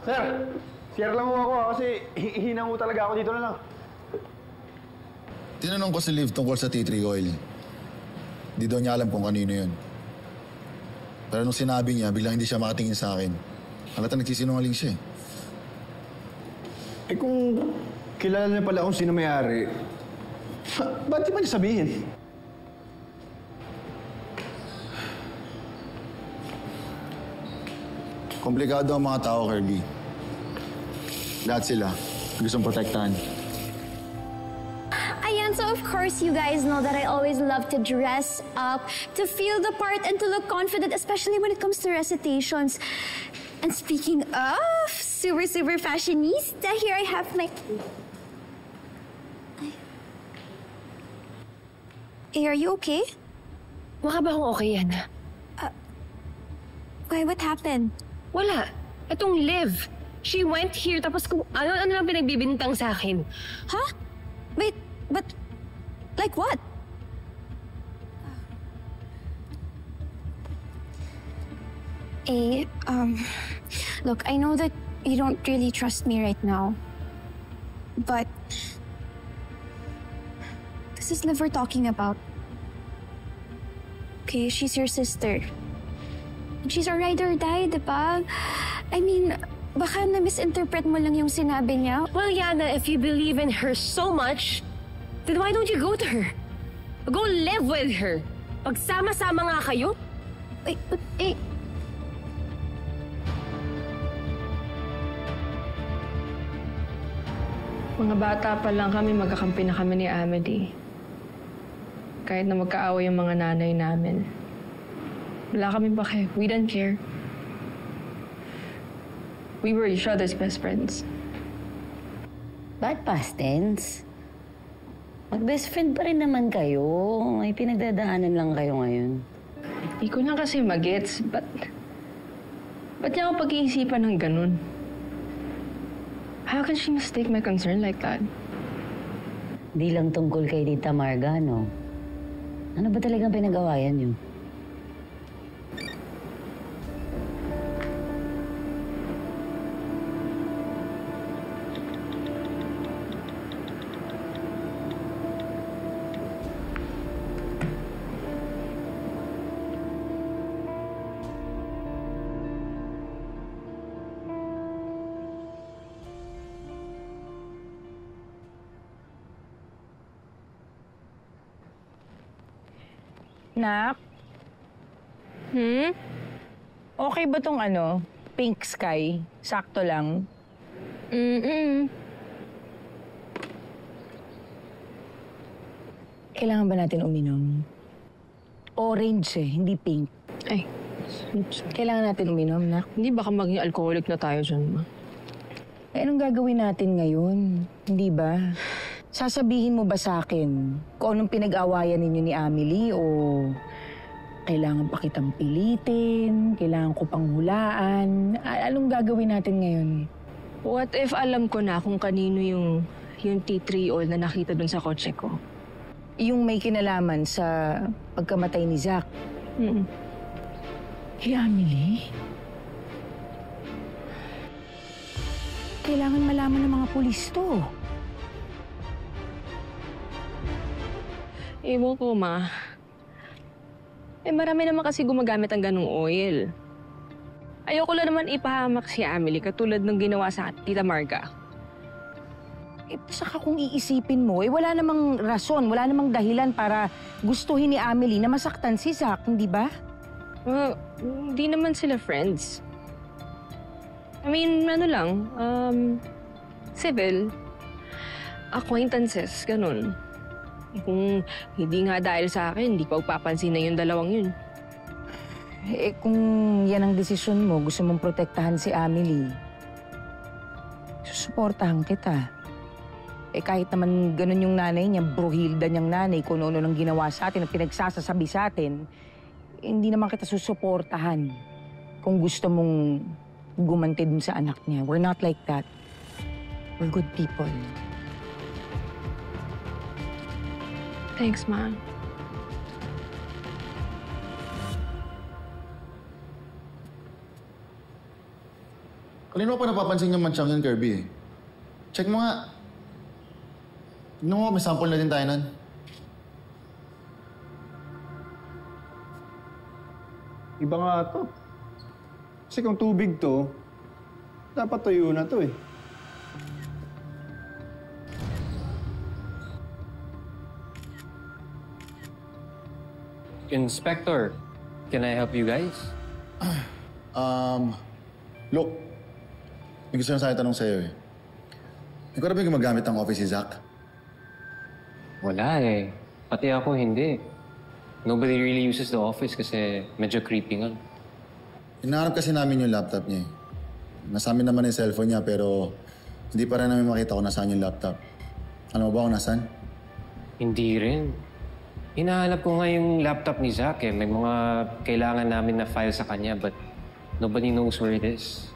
Sir, share lang mo ako kasi hinang talaga ako dito na lang. Tinanong ko si Liv tungkol sa tea tree oil. Di daw niya alam kung kanino yun. Pero nung sinabi niya, biglang hindi siya makatingin sa akin. Halata nagsisinungaling siya Eh kung kilala niya pala kung sino may-ari, ba't di ba niya sabihin? Komplikado ang mga tao, Kirby. Lahat sila gustong protektahan. Ayan, so of course you guys know that I always love to dress up, to feel the part, and to look confident, especially when it comes to recitations. And speaking of super fashionista, here I have my... Hey, are you okay? Mukha ba akong okay, Yana? Why, what happened? Wala. Itong Liv. She went here, tapos kung ano lang pinagbibintang sa akin. Huh? Wait, but... Like what? Look, I know that you don't really trust me right now. But... This is Liv we're talking about. Okay, she's your sister. And she's a ride or die, diba? I mean, baka na-misinterpret mo lang yung sinabi niya. Well, Yana, if you believe in her so much, then why don't you go to her? Go live with her. Pagsama-sama nga kayo. Mga bata pa lang kami, magkakampi na kami ni Amelie. Kahit na magkaaway yung mga nanay namin. Wala kami pake. We didn't care. We were each other's best friends. Ba't past tense? Mag-best friend pa rin naman kayo. May pinagdadaanan lang kayo ngayon. Hindi ko lang kasi magets. Ba't niya ako pag-iisipan ng ganun? How can she mistake my concern like that? Di lang tungkol kay Tita Marga, no? Ano ba talagang pinag-awayan niyo? Nak? Okay ba tong pink sky? Sakto lang? Kailangan ba natin uminom? Orange hindi pink. Ay, Kailangan natin uminom, Nak. hindi baka maging alcoholic na tayo dyan, ma. Eh, anong gagawin natin ngayon? Hindi ba? Sasabihin mo ba sa akin kung anong pinag-awayan ninyo ni Amelie o kailangan pa kitang pilitin, kailangan ko pang hulaan? Anong gagawin natin ngayon? What if alam ko na kung kanino yung tea tree oil na nakita dun sa kotse ko? Yung may kinalaman sa pagkamatay ni Zach? Kay Amelie? Kailangan malaman ng mga pulis to. Ewan ko, ma. Eh, marami naman kasi gumagamit ng ganung oil. Ayoko lang naman ipahamak si Amelie katulad ng ginawa sa Tita Marga. Eh, saka kung iisipin mo, wala namang rason, wala namang dahilan para gustuhin ni Amelie na masaktan si Zach, hindi ba? Well, hindi naman sila friends. I mean, civil. Acquaintances, ganun. Kung hindi nga dahil sa akin, hindi ko pagpapansin na yung dalawang yun. Eh, kung yan ang desisyon mo, gusto mong protektahan si Amelie, susuportahan kita. Eh, kahit naman ganun yung nanay niya, bruhilda niyang nanay, kung ano nang ginawa sa atin, ang pinagsasasabi sa atin, hindi naman kita susuportahan kung gusto mong gumanti dun sa anak niya. We're not like that. We're good people. Thanks, Ma. Kanino pa napapansin yung mansyang yun, Kirby eh? Check mo nga. Tignan mo, may sample na din tayo nun. Iba nga to. Kasi kung tubig to, dapat tuyo na to eh. Inspector, can I help you guys? Look. May gusto na sana tanong sa'yo eh. Ikaw na ba yung gumagamit ng office si Zach? Wala eh. Pati ako hindi. Nobody really uses the office kasi medyo creepy nga. Hinahanap kasi namin yung laptop niya eh. Nasa amin naman yung cellphone niya pero hindi pa rin namin makita kung nasaan yung laptop. Alam mo ba kung nasaan? Hindi rin. Hinahanap ko nga yung laptop ni Zach eh. May mga kailangan namin na file sa kanya but nobody knows where it is.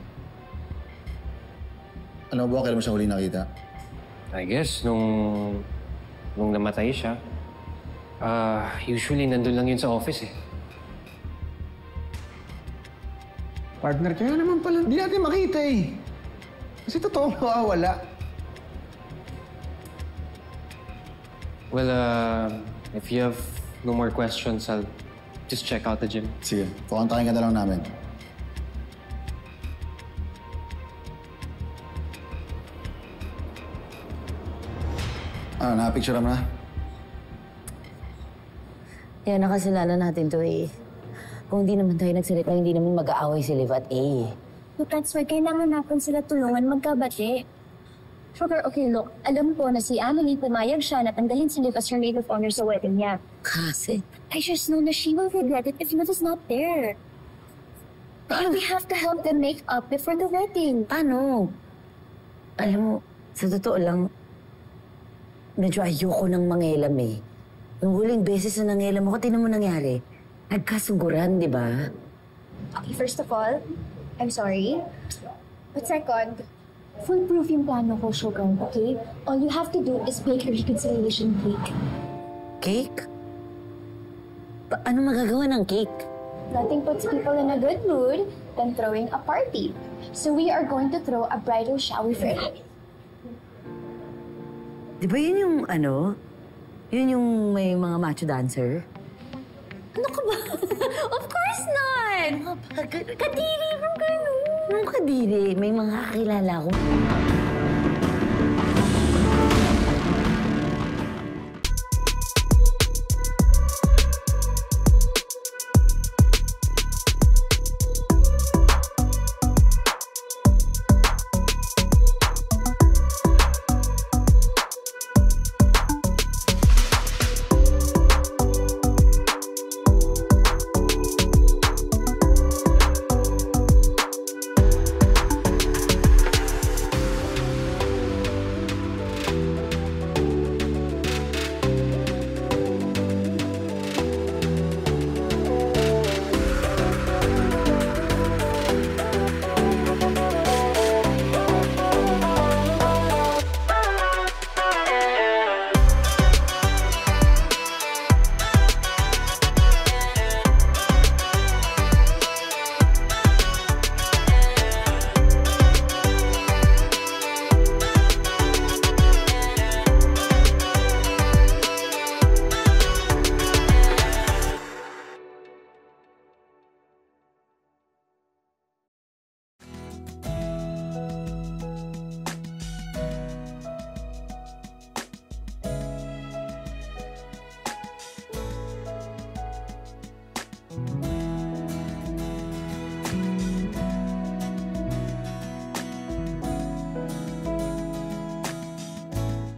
Alam mo ba kailan mo siya huli nakita? I guess nung namatay siya. Usually nandun lang yun sa office eh. Partner, kaya naman pala hindi natin makita eh. Kasi totoo mawawala. Well, if you have no more questions, I'll just check out the gym. Sige, kukontakin ka na lang namin. Ano, nakapicture mo na? Kaya nakasalanan natin to eh. Kung hindi naman tayo nagsalita, hindi naman mag-aaway si Liv at A. Look, that's why kailangan natin sila tulungan magkabati. Sugar, okay, look. Alam ko na si Amelie pumayag siya na tanggalin si Liv as her maid of honor sa wedding niya. Kasi, I just know na she will regret it if Liv is not there. And we have to help them make up before the wedding. paano? Alam mo, sa totoo lang, medyo ayoko nang mangilam eh. Yung huling beses na nangilam ako, tinan mo nangyari. Nagkasuguran, di ba? Okay, first of all, I'm sorry. But second, foolproof yung plano ko, Sugar, okay? All you have to do is bake a reconciliation cake. Cake? Ano magagawa ng cake? Nothing puts people in a good mood than throwing a party. So we are going to throw a bridal shower for Abby. Di ba yun yung ano? Yun yung may mga macho dancer? Ano ka ba? Of course not! Kadiri mo ganun. Anong kadiri? May mga kakilala ko.